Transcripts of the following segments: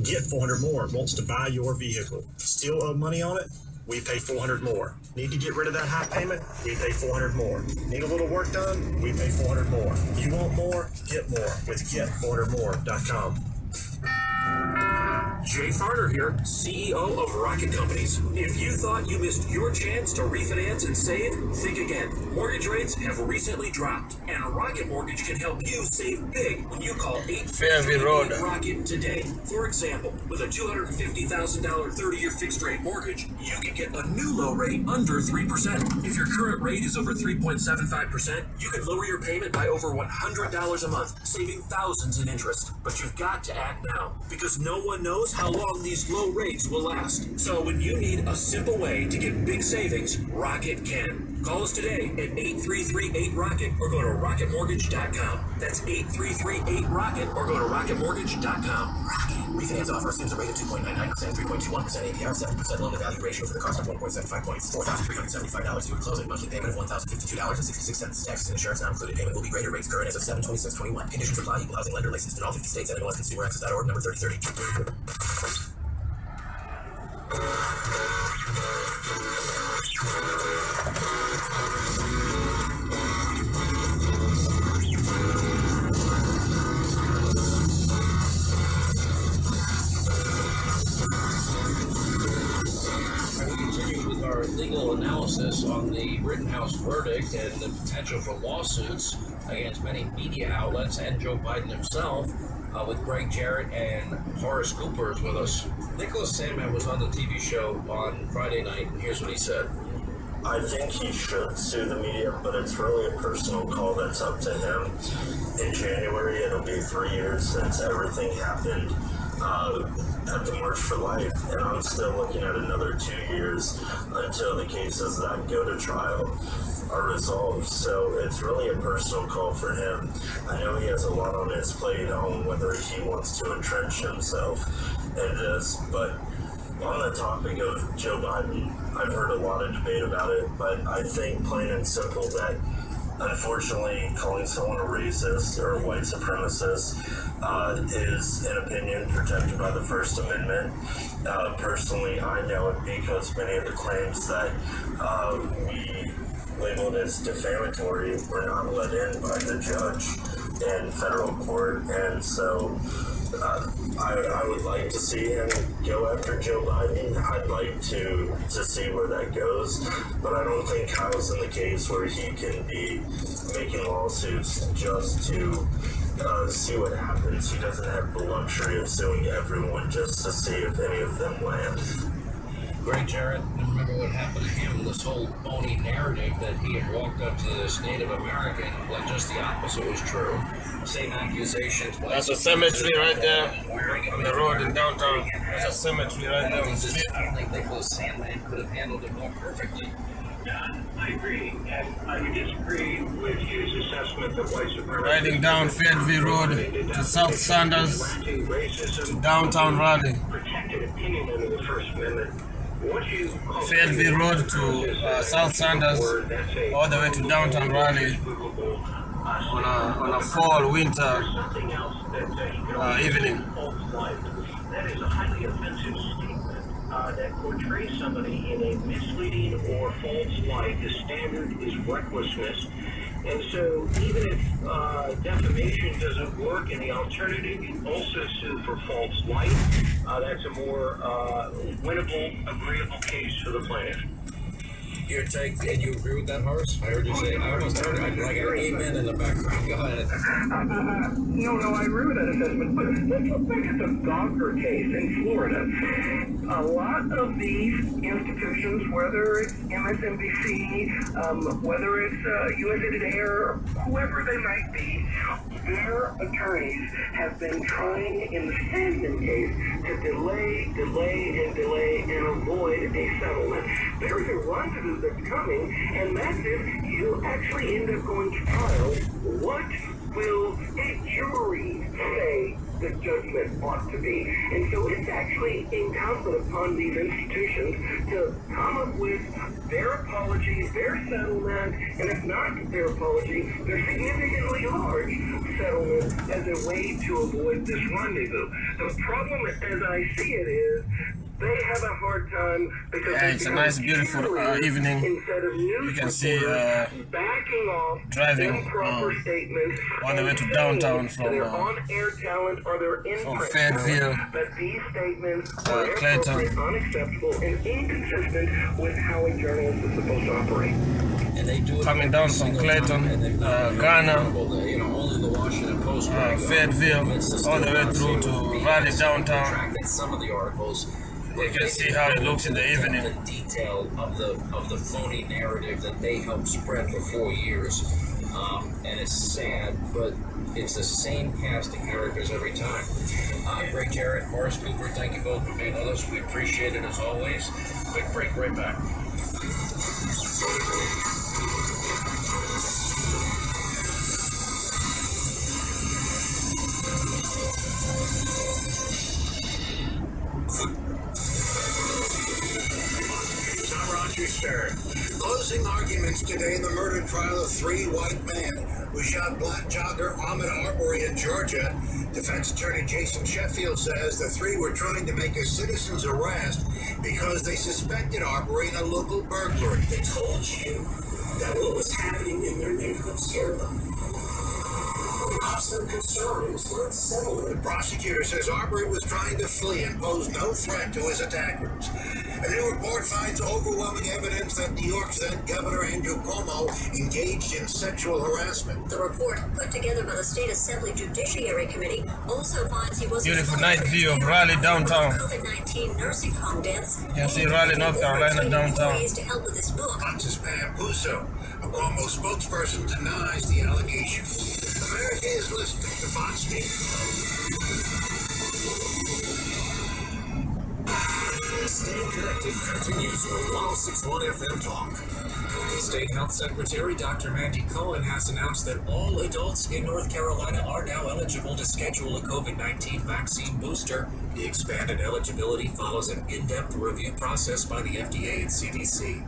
Get 400 More wants to buy your vehicle. Still owe money on it? We pay 400 more. Need to get rid of that high payment? We pay 400 more. Need a little work done? We pay 400 more. You want more? Get more with get400more.com. Jay Farner here, CEO of Rocket Companies. If you thought you missed your chance to refinance and save, think again. Mortgage rates have recently dropped, and Rocket Mortgage can help you save big when you call Fayetteville Rocket today. For example, with a $250,000 30-year fixed-rate mortgage, you can get a new low rate under 3%. If your current rate is over 3.75%, you can lower your payment by over $100 a month, saving thousands in interest. But you've got to act now, because no one knows how long these low rates will last. So when you need a simple way to get big savings, Rocket can. Call us today at 833-8ROCKET or go to rocketmortgage.com. That's 833-8ROCKET or go to rocketmortgage.com. Rocket. Refinance offer assumes a rate of 2.99%, 3.21% APR, 7% loan-to-value ratio for the cost of 1.75 points, $4,375 due at closing, monthly payment of $1,052.66. Taxes and insurance not included. Payment will be greater. Rates current as of 7/26/21. Conditions apply. Equal housing lender licensed in all 50 states. NMLSConsumerAccess.org, number 3030. Our legal analysis on the Rittenhouse verdict and the potential for lawsuits against many media outlets and Joe Biden himself, with Greg Jarrett and Horace Cooper is with us. Nicholas Sandmann was on the TV show on Friday night, and here's what he said. I think he should sue the media, but it's really a personal call that's up to him. In January, it'll be 3 years since everything happened at the March for Life, and I'm still looking at another 2 years until the cases that go to trial are resolved. So it's really a personal call for him. I know he has a lot on his plate on whether he wants to entrench himself in this, but on the topic of Joe Biden, I've heard a lot of debate about it, but I think plain and simple that unfortunately calling someone a racist or a white supremacist is an opinion protected by the First Amendment. Personally, I know it because many of the claims that we labeled as defamatory were not let in by the judge in federal court, and so I would like to see him go after Joe Biden. I'd like to see where that goes, but I don't think Kyle's in the case where he can be making lawsuits just to see what happens. He doesn't have the luxury of suing everyone just to see if any of them land. Greg Jarrett, remember what happened to him, this whole phony narrative that he had walked up to this Native American when just the opposite was true. Same accusations. That's a cemetery right there on the road in downtown. That's a cemetery right there. I don't think Nicholas Sandmann could have handled it more perfectly. I agree, and I would disagree with his assessment that white supremacy... Riding down Fayetteville Road to South Saunders to downtown Raleigh. Protected opinion under the First Amendment. Fayetteville Road to South Saunders, all the way to downtown Raleigh on a fall, winter evening. That is a highly offensive statement that portrays somebody in a misleading or false light. The standard is recklessness. And so even if defamation doesn't work in the alternative, you also sue for false light. That's a more winnable, agreeable case for the plaintiff. Your take, and you agree with that, Horace? I heard you say, I almost heard it, like an amen in the background. Go ahead. No, I agree with that assessment, but let's look back at the Gawker case in Florida. A lot of these institutions, whether it's MSNBC, whether it's USA Today, or whoever they might be, their attorneys have been trying in the Sandman case to delay and avoid a settlement. There's a rendezvous that's coming, and that's if you actually end up going to trial. What will a jury say the judgment ought to be. And so it's actually incumbent upon these institutions to come up with their apology, their settlement, and if not their apology, their significantly large settlement as a way to avoid this rendezvous. The problem, as I see it, is they have a hard time because it's a nice, beautiful evening. You can see backing off driving improper statements all the way to downtown from on-air talent or their in-print Fayetteville, that these statements are Clayton. unacceptable and inconsistent with how a journalist is supposed to operate. And they do it coming down from Clayton, Ghana, only the Washington Post, Fayetteville, all the way through to Raleigh downtown. Some of the articles. You can see how it looks in the evening. The detail of the phony narrative that they helped spread for 4 years, and it's sad, but it's the same cast of characters every time. Greg Jarrett, Morris Cooper, thank you both for being with us. We appreciate it as always. Quick break, right back. Closing arguments today in the murder trial of 3 white men who shot black jogger Ahmaud Arbery in Georgia. Defense attorney Jason Sheffield says the 3 were trying to make a citizen's arrest because they suspected Arbery in a local burglary. They told you that what was happening in their neighborhood scared them. Their concerns were settled. The prosecutor says Arbery was trying to flee and posed no threat to his attackers. A new report finds overwhelming evidence that New York's then Governor Andrew Cuomo engaged in sexual harassment. The report, put together by the State Assembly Judiciary Committee, also finds he was beautiful night view of Raleigh downtown. COVID-19 nursing home deaths. You can see Raleigh, North Carolina downtown. To help with this book. Fox's Pam Puso, a Cuomo spokesperson, denies the allegations. America is listening to Fox News. Staying connected continues with 1061 FM Talk. State Health Secretary Dr. Mandy Cohen has announced that all adults in North Carolina are now eligible to schedule a COVID-19 vaccine booster. The expanded eligibility follows an in-depth review process by the FDA and CDC.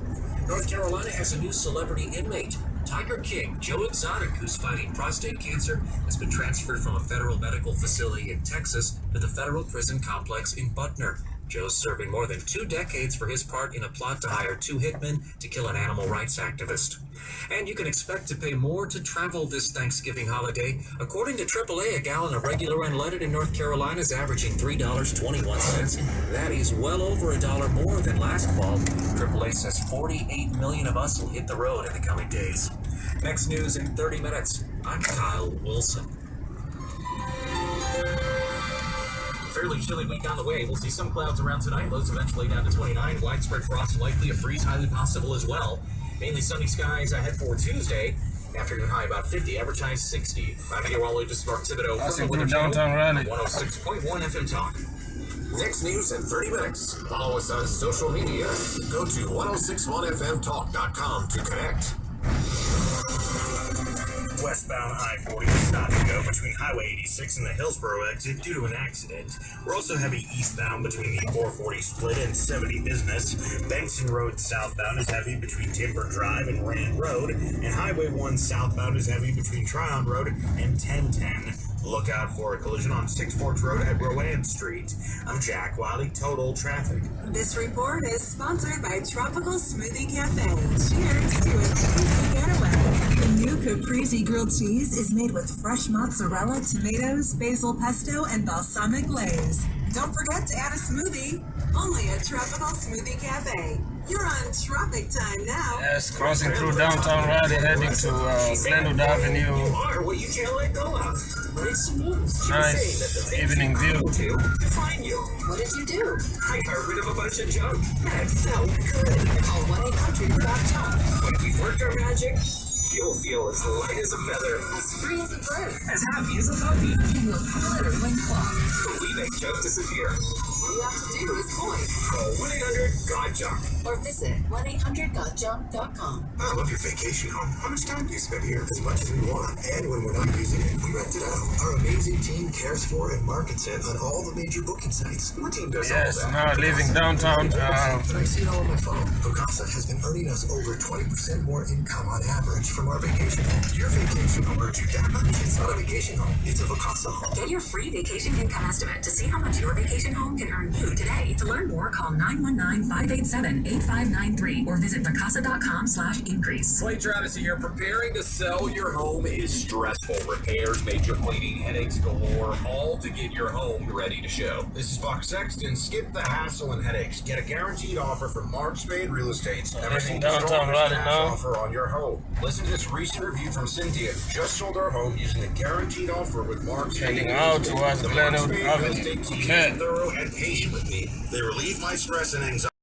North Carolina has a new celebrity inmate. Tiger King, Joe Exotic, who's fighting prostate cancer, has been transferred from a federal medical facility in Texas to the federal prison complex in Butner. Joe's serving more than 2 decades for his part in a plot to hire 2 hitmen to kill an animal rights activist. And you can expect to pay more to travel this Thanksgiving holiday. According to AAA, a gallon of regular unleaded in North Carolina is averaging $3.21. That is well over $1 more than last fall. AAA says 48 million of us will hit the road in the coming days. Next news in 30 minutes. I'm Kyle Wilson. Fairly chilly week on the way. We'll see some clouds around tonight. Lows eventually down to 29. Widespread frost, likely a freeze, highly possible as well. Mainly sunny skies ahead for Tuesday. Afternoon high about 50, average high 60. I'm meteorologist Mark Thibodeau from the Weather downtown Raleigh. 106.1 FM Talk. Next news in 30 minutes. Follow us on social media. Go to 1061fmtalk.com to connect. Westbound I-40 is stop and go between Highway 86 and the Hillsborough exit due to an accident. We're also heavy eastbound between the 440 split and 70 Business. Benson Road southbound is heavy between Timber Drive and Rand Road, and Highway 1 southbound is heavy between Tryon Road and 1010. Look out for a collision on 6 Forks Road at Rowan Street. I'm Jack Wiley, Total Traffic. This report is sponsored by Tropical Smoothie Cafe. Cheers to a tasty getaway. The new Caprese grilled cheese is made with fresh mozzarella, tomatoes, basil pesto, and balsamic glaze. Don't forget to add a smoothie. Only at Tropical Smoothie Cafe. You're on Tropic Time now. Yes, crossing through downtown Raleigh, heading to Glenwood Avenue. You are what you can't let go of. But it's smooth. Nice evening view. To find you. What did you do? I got rid of a bunch of junk. That felt good. Call 1-800-GOT-JUNK. But if we worked our magic, you'll feel as light as a feather. As free as a bird. As happy as a puppy. You will glitter when clogged. We make junk disappear. All you have to do is coin. Call 1-800-GOT-JUNK. Or visit 1-800-GOT-JUNK.com. I love your vacation home. How much time do you spend here? As much as we want. And when we're not using it, we rent it out. Our amazing team cares for and markets it on all the major booking sites. What team does all Yes, that? now living downtown. But I see it all on my phone. Vacasa has been earning us over 20% more income on average from our vacation home. Your vacation home earns you that much. It's not a vacation home. It's a Vacasa home. Get your free vacation income estimate to see how much your vacation home can earn you today. To learn more, call 919-587-8593 or visit vacasa.com/increase. Clay Travis here. Preparing to sell your home is stressful. Repairs, major cleaning, headaches galore, all to get your home ready to show. This is Buck Sexton. Skip the hassle and headaches. Get a guaranteed offer from Mark Spade Real Estate. Everything downtown Raleigh now. Offer on your home. Listen to this recent review from Cynthia. Just sold our home using a guaranteed offer with Mark Spade. Heading out towards The Glenwood Mark Spade Real Avenue. Estate team Okay. is thorough and patient with me. They relieve my stress and anxiety.